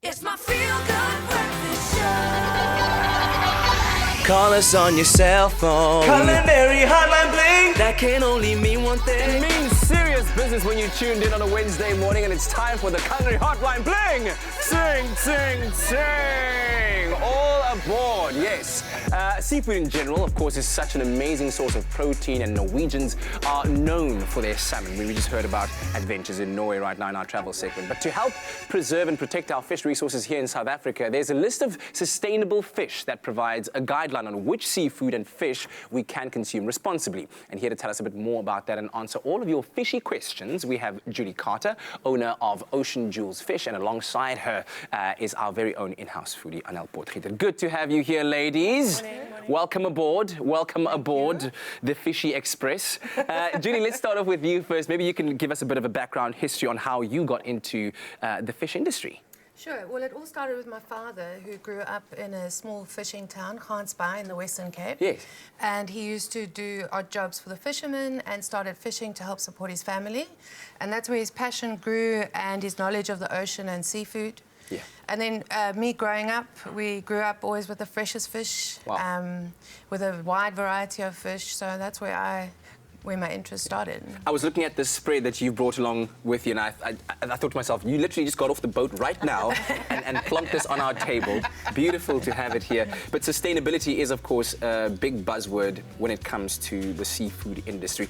It's my feel-good breakfast show. Call us on your cell phone. Culinary Hotline bling. That can only mean one thing. It means serious business when you tuned in on a Wednesday morning and it's time for the Culinary Hotline bling. Sing, sing, sing. All aboard, yes. Seafood in general, of course, is such an amazing source of protein, and Norwegians are known for their salmon. We just heard about adventures in Norway right now in our travel segment. But to help preserve and protect our fish resources here in South Africa, there's a list of sustainable fish that provides a guideline on which seafood and fish we can consume responsibly. And here to tell us a bit more about that and answer all of your fishy questions, we have Julie Carter, owner of Ocean Jewels Fish, and alongside her is our very own in-house foodie, Anel Potgieter. Good to have you here, ladies. Morning. Welcome aboard. Welcome aboard the Fishy Express. Julie, let's start off with you first. Maybe you can give us a bit of a background history on how you got into the fish industry. Sure. Well, it all started with my father, who grew up in a small fishing town, Gansbaai, in the Western Cape. Yes. And he used to do odd jobs for the fishermen and started fishing to help support his family. And that's where his passion grew and his knowledge of the ocean and seafood. Yeah. And then me growing up, we grew up always with the freshest fish, Wow. with a wide variety of fish. So that's where my interest started. I was looking at this spread that you brought along with you, and I thought to myself, you literally just got off the boat right now and plonked this on our table. Beautiful to have it here. But sustainability is, of course, a big buzzword when it comes to the seafood industry.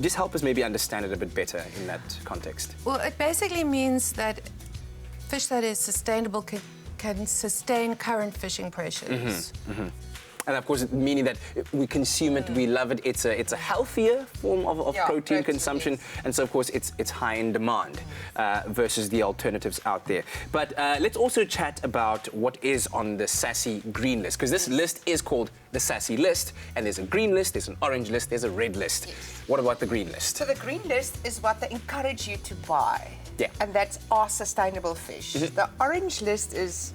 Just help us maybe understand it a bit better in that context. Well, it basically means that fish that is sustainable can sustain current fishing pressures. And of course, meaning that we consume it, we love it. It's a healthier form of protein consumption, yes. and so of course it's high in demand versus the alternatives out there. But let's also chat about what is on the SASSY green list, because this list is called the SASSY list, and there's a green list, there's an orange list, there's a red list. Yes. What about the green list? So the green list is what they encourage you to buy. Yeah. And that's our sustainable fish. The orange list is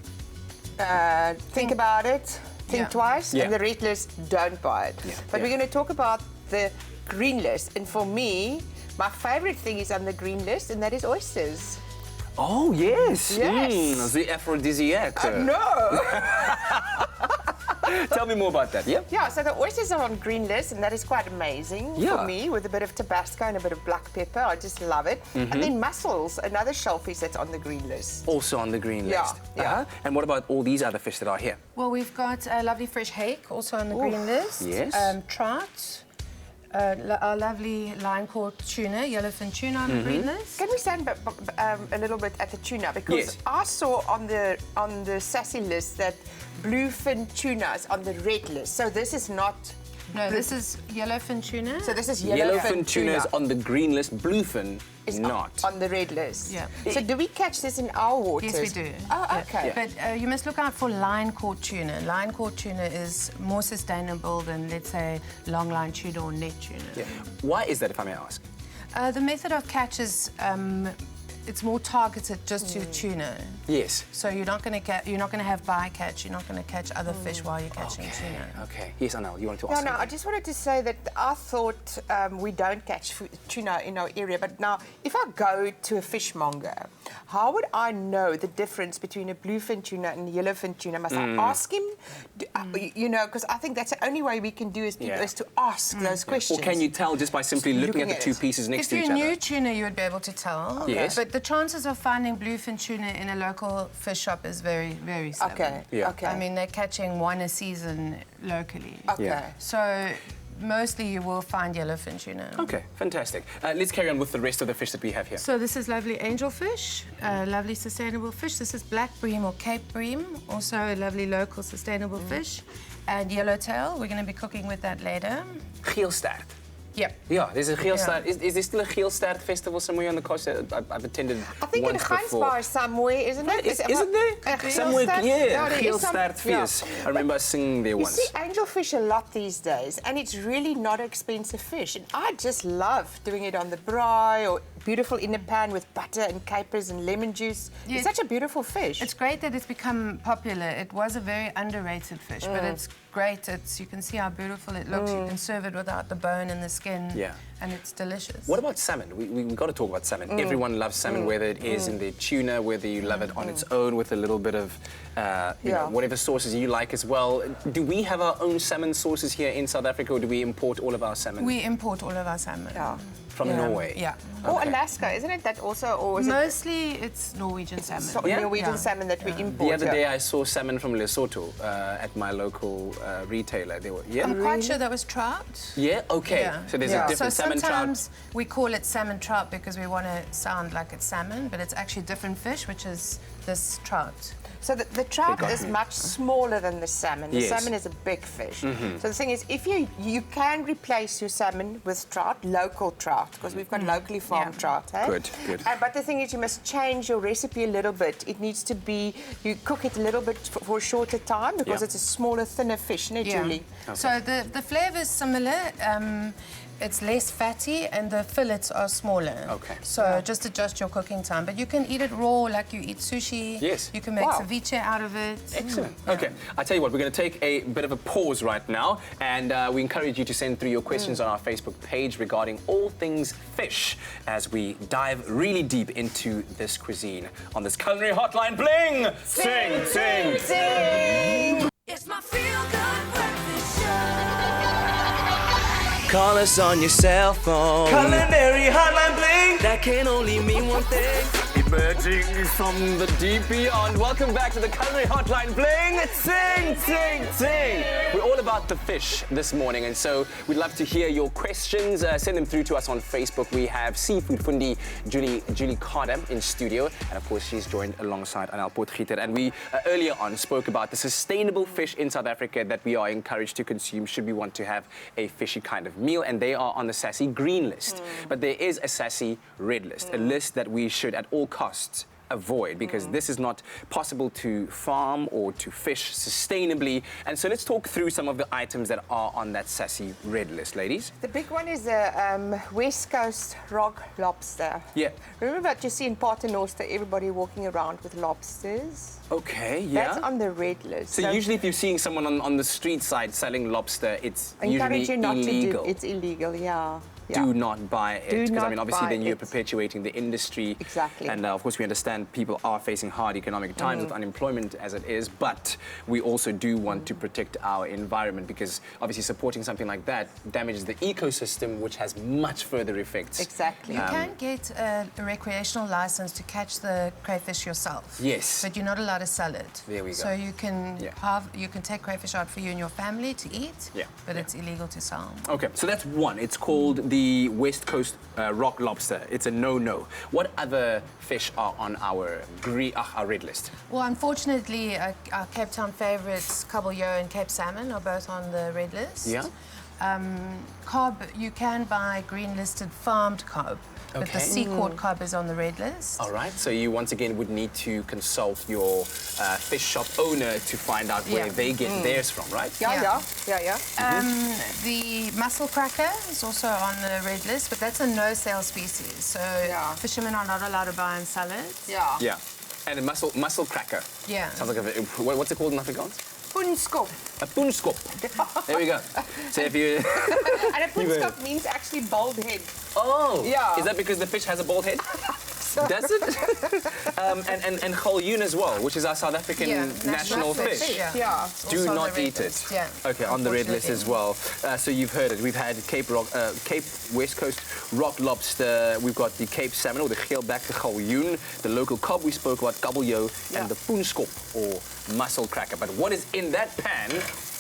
think about it, think twice, Yeah. and the red list, don't buy it. Yeah. But Yeah. we're going to talk about the green list. And for me, my favorite thing is on the green list, and that is oysters. Oh, yes. Yes. The aphrodisiac. No! Tell me more about that, yeah? Yeah, so the oysters are on green list, and that is quite amazing for me, with a bit of Tabasco and a bit of black pepper. I just love it. And then mussels, another shellfish that's on the green list. Also on the green Yeah, list. yeah. And what about all these other fish that are here? Well, we've got a lovely fresh hake, also on the green list. Yes. Trout, our lovely line-caught tuna, yellowfin tuna on the green list. Can we stand a little bit at the tuna? Because Yes. I saw on the SASSY list that bluefin tuna is on the red list. So this is not... No, this is yellowfin tuna. So this is Yellowfin tuna is on the green list, bluefin is not. on the red list. Yeah. So do we catch this in our waters? Yes, we do. Oh, Yeah. okay. But you must look out for line-caught tuna. Line-caught tuna is more sustainable than, let's say, long-line tuna or net tuna. Yeah. Why is that, if I may ask? The method of catch is it's more targeted just to tuna. Yes. So you're not going to have bycatch. You're not going to catch other fish while you're catching tuna. Okay. Yes, Anel, you wanted to No, ask no, I something? just wanted to say that I thought we don't catch tuna in our area, but now if I go to a fishmonger, how would I know the difference between a bluefin tuna and a yellowfin tuna? Must I ask him? You know, because I think that's the only way we can do is to ask those questions. Or can you tell just by simply looking at the at two it. pieces next If to each you're other? new tuna, you would be able to tell. Yes. But the chances of finding bluefin tuna in a local fish shop is very, very slim. Okay, Yeah. okay. I mean, they're catching one a season locally. okay. Yeah. So mostly you will find yellowfin tuna. Okay, fantastic. Let's carry on with the rest of the fish that we have here. So this is lovely angelfish, lovely sustainable fish. This is black bream or Cape bream, also a lovely local sustainable fish. And yellowtail, we're going to be cooking with that later. Geelstaart. Yep. Yeah, there's a geelstaart. Is there still a geelstaart festival somewhere on the coast? I've attended I think in once before. Gansbaai somewhere, isn't it? Is it there? Somewhere, yeah, there is some- geelstaart feest. I remember singing there You once. see angelfish a lot these days, and it's really not an expensive fish. And I just love doing it on the braai or beautiful in a pan with butter and capers and lemon juice. Yes. It's such a beautiful fish. It's great that it's become popular. It was a very underrated fish, but it's great. You can see how beautiful it looks. You can serve it without the bone and the skin. Yeah. And it's delicious. What about salmon? We've got to talk about salmon. Everyone loves salmon, whether it is in the tuna, whether you love it on its own with a little bit of, you know, whatever sauces you like as well. Do we have our own salmon sauces here in South Africa, or do we import all of our salmon? We import all of our salmon. Yeah. From Norway? Yeah. Or Okay. Alaska, isn't it? That also, or is Mostly it's Norwegian salmon. it Yeah. Norwegian Yeah. salmon that we import? The other here? day I saw salmon from Lesotho at my local retailer. They were, I'm quite sure that was trout. Yeah, okay. Yeah. So there's Yeah. a different So salmon trout. sometimes we call it salmon trout because we want to sound like it's salmon, but it's actually different fish, which is this trout. So the trout got is me. much smaller than the salmon. The Yes. salmon is a big fish. So the thing is, if you can replace your salmon with trout, local trout, because we've got locally farmed trout. Eh? Good, good. But the thing is, you must change your recipe a little bit. It needs to be, you cook it a little bit for a shorter time because Yeah. it's a smaller, thinner fish, isn't it, Julie? So the flavour is similar. It's less fatty and the fillets are smaller. Okay. So just adjust your cooking time. But you can eat it raw like you eat sushi. Yes. You can make Wow. ceviche out of it. Excellent. Okay, I tell you what, we're going to take a bit of a pause right now, and we encourage you to send through your questions on our Facebook page regarding all things fish as we dive really deep into this cuisine on this Culinary Hotline. Bling! Sing, sing, Sing! It's my feel-good breakfast show. Call us on your cell phone. Culinary Hotline Bling! That can only mean one thing. Emerging from the deep beyond. Welcome back to the Culinary Hotline Bling. Sing, sing, sing. We're all about the fish this morning, and so we'd love to hear your questions. Send them through to us on Facebook. We have seafood fundi Julie Carter in studio, and of course she's joined alongside Anal Potgieter. And we earlier on spoke about the sustainable fish in South Africa that we are encouraged to consume should we want to have a fishy kind of meal, and they are on the SASSI green list. But there is a SASSI red list, a list that we should at all costs avoid, because this is not possible to farm or to fish sustainably. And so let's talk through some of the items that are on that SASSI red list, ladies. The big one is the West Coast rock lobster. Yeah. Remember that you see in Paternoster everybody walking around with lobsters? Okay, yeah. That's on the red list. So usually if you're seeing someone on the street side selling lobster, it's I usually encourage you not illegal. to do. It's illegal, yeah. Do not buy it. Do Because, I not mean, obviously buy then you're it. perpetuating the industry. Exactly. And of course, we understand people are facing hard economic times with unemployment as it is, but we also do want to protect our environment, because obviously supporting something like that damages the ecosystem, which has much further effects. Exactly. You can get a recreational license to catch the crayfish yourself. Yes. But you're not allowed to sell it. There we go. So you can Yeah. you can take crayfish out for you and your family to eat. Yeah. But it's illegal to sell. Okay, so that's one. It's called the West Coast rock lobster. It's a no-no. What other fish are on our red list? Well, unfortunately, our Cape Town favourites, kabeljau and Cape salmon, are both on the red list. Yeah. Cob, you can buy green-listed farmed cob, but the Okay. sea caught cob is on the red list. All right, so you once again would need to consult your fish shop owner to find out where Yeah. they get theirs from, right? Yeah. The mussel cracker is also on the red list, but that's a no-sale species. So fishermen are not allowed to buy and sell it. Yeah. Yeah. And a mussel cracker. Yeah. Sounds like what's it called in Afrikaans? Poenskop. A poenskop. There we go. So if you... And a poenskop means actually bald head. Oh! Yeah. Is that because the fish has a bald head? Does it? and galjoen as well, which is our South African national fish. Yeah. It's Do also on not the red eat it. list, Yeah. Okay, on the red list as well. So you've heard it. We've had Cape West Coast rock lobster. We've got the Cape salmon, or the geelback, the galjoen, the local cob we spoke about, kabeljau, and the poenskop, or mussel cracker. But what is in that pan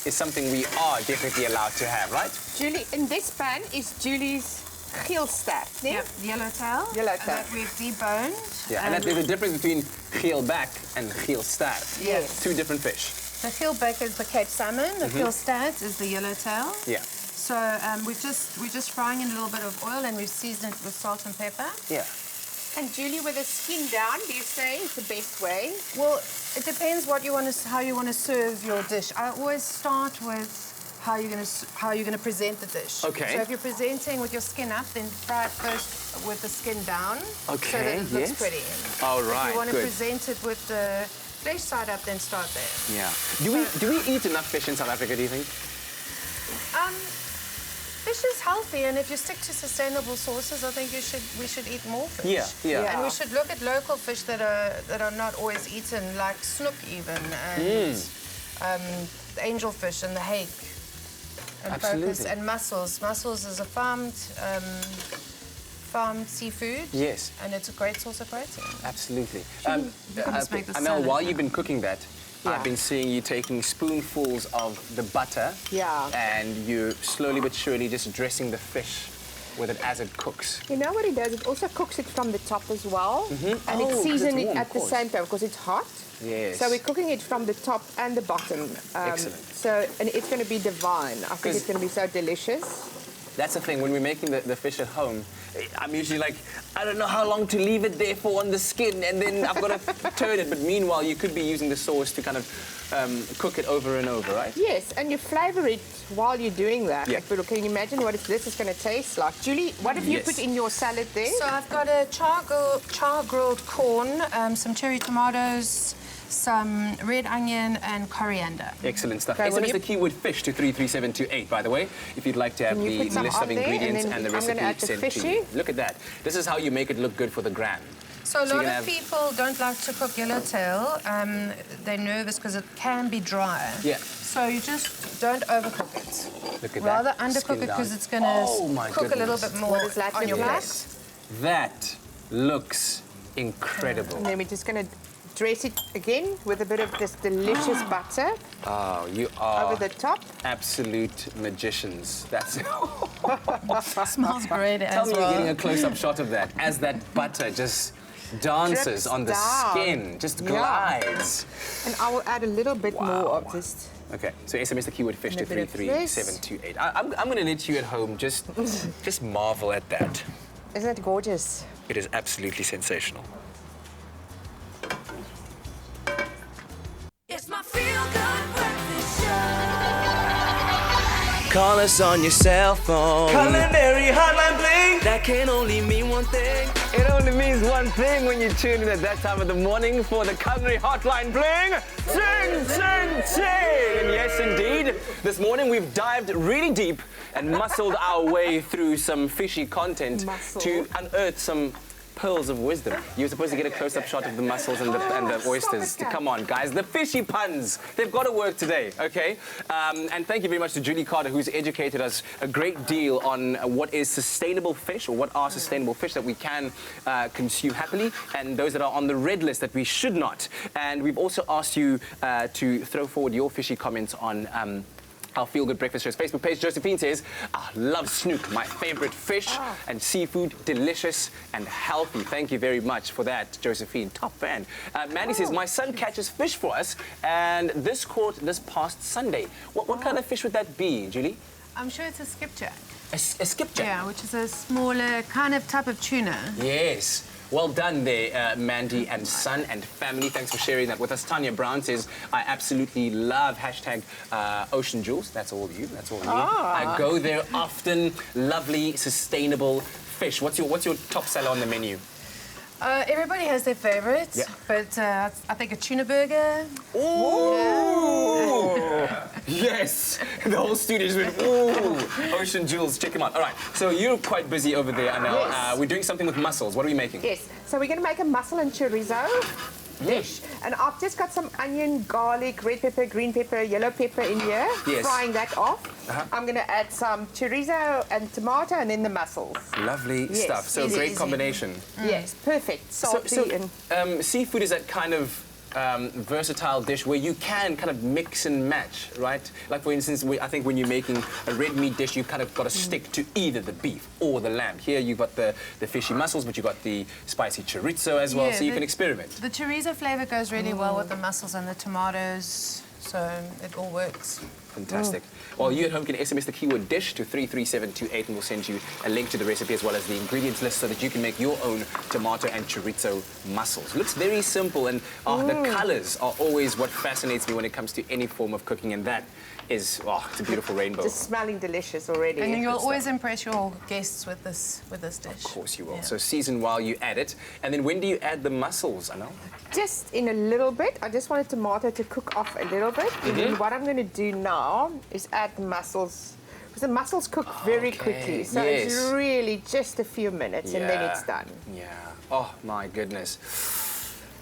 is something we are definitely allowed to have, right? Julie, in this pan is Julie's geelstaart, nee? Yep, yellowtail. Yellowtail. That we've deboned. Yeah, and there's a difference between geelback and geelstaart. Yes. Two different fish. The geelback is the Cape salmon. The geelstaart is the yellowtail. Yeah. So we're just frying in a little bit of oil, and we've seasoned it with salt and pepper. Yeah. And Julie, with the skin down, do you say is the best way? Well, it depends how you want to serve your dish. I always start with how you're going to present the dish. Okay. So if you're presenting with your skin up, then fry it first with the skin down. Okay, So that it looks yes. pretty. All If right, you want to good. present it with the flesh side up, then start there. Yeah. Do we eat enough fish in South Africa, do you think? Fish is healthy, and if you stick to sustainable sources, I think we should eat more fish. Yeah. And we should look at local fish that are not always eaten, like snook even, and the angelfish and the hake, and Absolutely. focus, and mussels. Mussels is a farmed seafood. Yes. And it's a great source of protein. Absolutely. Let's make the Amel, salad. while you've been cooking that, Yeah. I've been seeing you taking spoonfuls of the butter. Yeah. And you're slowly but surely just dressing the fish with it as it cooks. You know what it does? It also cooks it from the top as well. And Oh, 'cause it's it's seasoning warm, at of the course. same time because it's hot. Yes. So we're cooking it from the top and the bottom. Excellent. So, and it's going to be divine. I think 'Cause- it's going to be so delicious. That's the thing, when we're making the fish at home, I'm usually like, I don't know how long to leave it there for on the skin, and then I've got to turn it. But meanwhile, you could be using the sauce to kind of cook it over and over, right? Yes, and you flavour it while you're doing that. Yeah. Like, but can you imagine what this is going to taste like? Julie, what have you Yes. put in your salad there? So I've got a char grilled corn, some cherry tomatoes, some red onion, and coriander. Excellent stuff. Okay, SMS will the you- keyword fish to 33728, by the way, if you'd like to have Can you the put some list of on there, and ingredients then and the I'm recipe gonna add the sent to fishy? you. Look at that. This is how you make it look good for the gram. So a So lot you're of gonna have- people don't like to cook yellowtail. They're nervous because it can be dry. Yeah. So you just don't overcook it. Look at Rather that. undercook Skin it because down. it's going to Oh, my cook a little goodness. bit more What does that on look your like? plate. That looks incredible. And then we're just going to dress it again with a bit of this delicious butter Oh, you are over the top. absolute magicians. That's. Smells great Tell as me you're getting well. a close-up shot of that as that butter just dances Drips on the down. skin, just Yeah. glides. And I will add a little bit more of this. Okay, so SMS the keyword fish to And a bit of 33728. I'm going to let you at home just marvel at that. Isn't it gorgeous? It is absolutely sensational. It's my feel-good breakfast show. Call us on your cell phone. Culinary Hotline Bling. That can only mean one thing. It only means one thing when you tune in at that time of the morning for the Culinary Hotline Bling. Sing, sing, sing! And yes, indeed, this morning we've dived really deep and muscled our way through some fishy content Muscle. to unearth some pearls of wisdom. You're supposed to get a close-up shot of the mussels and the oysters. stop it. Come on, guys. The fishy puns. They've got to work today, okay? And thank you very much to Julie Carter, who's educated us a great deal on what is sustainable fish, or what are sustainable fish that we can consume happily, and those that are on the red list that we should not. And we've also asked you to throw forward your fishy comments on our Feel Good Breakfast Show's Facebook page. Josephine says, I love snook, my favorite fish, and seafood, delicious and healthy. Thank you very much for that, Josephine. Top fan. Mandy says, my son catches fish for us, and this caught this past Sunday. What kind of fish would that be, Julie? I'm sure it's a skipjack. A skipjack? Yeah, which is a smaller kind of type of tuna. Yes. Well done there, Mandy and son and family. Thanks for sharing that with us. Tanya Brown says, I absolutely love hashtag Ocean Jewels. That's all you. That's all me. I go there often. Lovely, sustainable fish. What's your top seller on the menu? Everybody has their favorites, Yeah. but I think a tuna burger. Ooh! Yes! The whole studio's went, ooh! Ocean Jewels, check them out. All right, so you're quite busy over there, Anel. Yes. We're doing something with mussels. What are we making? Yes. So we're going to make a mussel and chorizo dish. And I've just got some onion, garlic, red pepper, green pepper, yellow pepper in here. Yes. Frying that off. I'm going to add some chorizo and tomato and then the mussels. Lovely Yes, stuff. So easy, great easy. combination. Yes, perfect. Salty So, and... seafood is that kind of versatile dish where you can kind of mix and match, right? Like, for instance, I think when you're making a red meat dish, you kind of got to stick to either the beef or the lamb. Here you've got the fishy mussels, but you've got the spicy chorizo as well, Yeah, so you the- can experiment. The chorizo flavor goes really well with the mussels and the tomatoes, so it all works. Fantastic. Well, you at home can SMS the keyword dish to 33728 and we'll send you a link to the recipe as well as the ingredients list so that you can make your own tomato and chorizo mussels. Looks very simple and the colors are always what fascinates me when it comes to any form of cooking, and that is, it's a beautiful rainbow. Just smelling delicious already. And you'll always impress your guests with this dish. Of course you will. Yeah. So season while you add it. And then when do you add the mussels, Anna? Just in a little bit. I just want the tomato to cook off a little bit. And then what I'm going to do now is add the mussels. Because the mussels cook very quickly. So it's really just a few minutes and then it's done. Yeah. Oh, my goodness.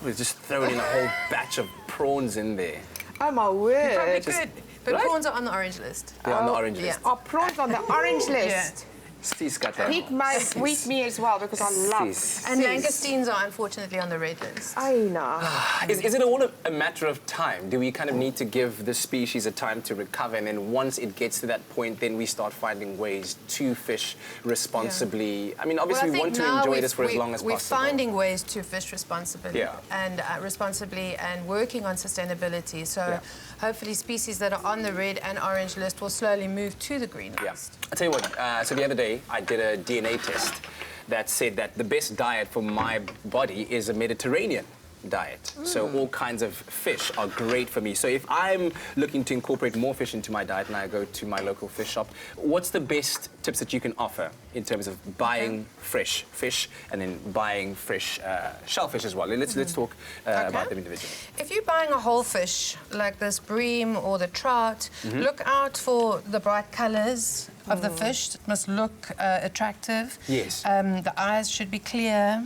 We're just throwing in a whole batch of prawns in there. Oh, my word. Probably good. But prawns are on the orange list. They're on the orange list. Oh, prawns on the orange list. Sis got that. Eat my sweet me as well because I love Sis. And langoustines are unfortunately on the red list. I know. Is it all a matter of time? Do we kind of need to give the species a time to recover, and then once it gets to that point, then we start finding ways to fish responsibly? I mean, obviously we want to enjoy this for as long as possible. We're finding ways to fish responsibly Yeah. and working on sustainability. So hopefully species that are on the red and orange list will slowly move to the green Yeah. list. I'll tell you what, so the other day I did a DNA test that said that the best diet for my body is a Mediterranean diet. So all kinds of fish are great for me. So if I'm looking to incorporate more fish into my diet and I go to my local fish shop, what's the best tips that you can offer in terms of buying fresh fish and then buying fresh shellfish as well? Let's talk about them individually. If you're buying a whole fish, like this bream or the trout, look out for the bright colours of the fish. It must look attractive. Yes. The eyes should be clear.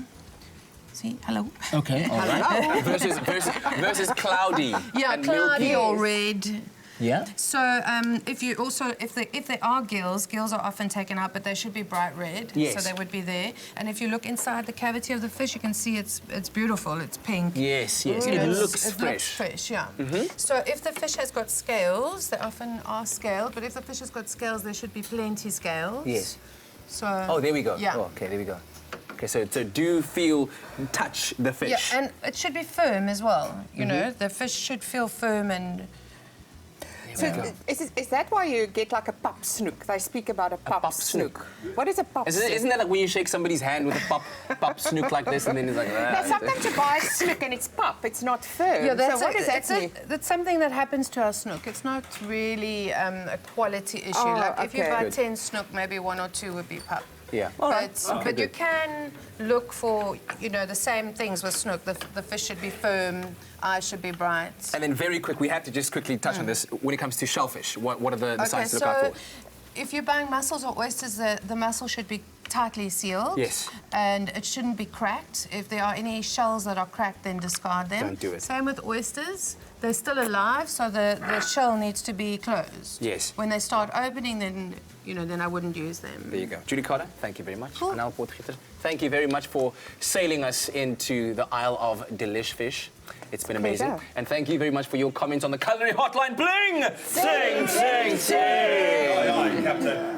See, hello. Okay, all right. versus cloudy Yeah, and cloudy milky. or red. Yeah. So if there are gills are often taken out, but they should be bright red. Yes. So they would be there. And if you look inside the cavity of the fish, you can see it's beautiful. It's pink. Yes, yes. You It know, looks it fresh. looks fresh, yeah. So if the fish has got scales, they often are scaled, but if the fish has got scales, there should be plenty scales. Yes. So. Oh, there we go. Yeah. Oh, okay, there we go. Okay, so do touch the fish. Yeah, and it should be firm as well. You know, the fish should feel firm and. So is that why you get like a pap snoek? They speak about a pap snoek. What is a pap snoek? Isn't that like when you shake somebody's hand with a pop snook like this and then it's like Now, sometimes you buy a snoek and it's pap, it's not firm. Yeah, that's so what does that mean? That's something that happens to our snook. It's not really a quality issue. Oh, Like if you okay. buy Good. 10 snook, maybe 1 or 2 would be pup. Yeah. But you can look for, the same things with snook. The fish should be firm, eyes should be bright. And then very quick, we have to just quickly touch on this. When it comes to shellfish, what are the signs to look out for? If you're buying mussels or oysters, the mussel should be tightly sealed. Yes. And it shouldn't be cracked. If there are any shells that are cracked, then discard them. Don't do it. Same with oysters. They're still alive, so the shell needs to be closed. Yes. When they start opening, then I wouldn't use them. There you go. Judy Carter, thank you very much. Cool. Anel Potgieter, thank you very much for sailing us into the Isle of Delish Fish. It's been amazing. Pleasure. And thank you very much for your comments on the Culinary Hotline. Bling! Sing, sing, sing! Aye, aye, Captain.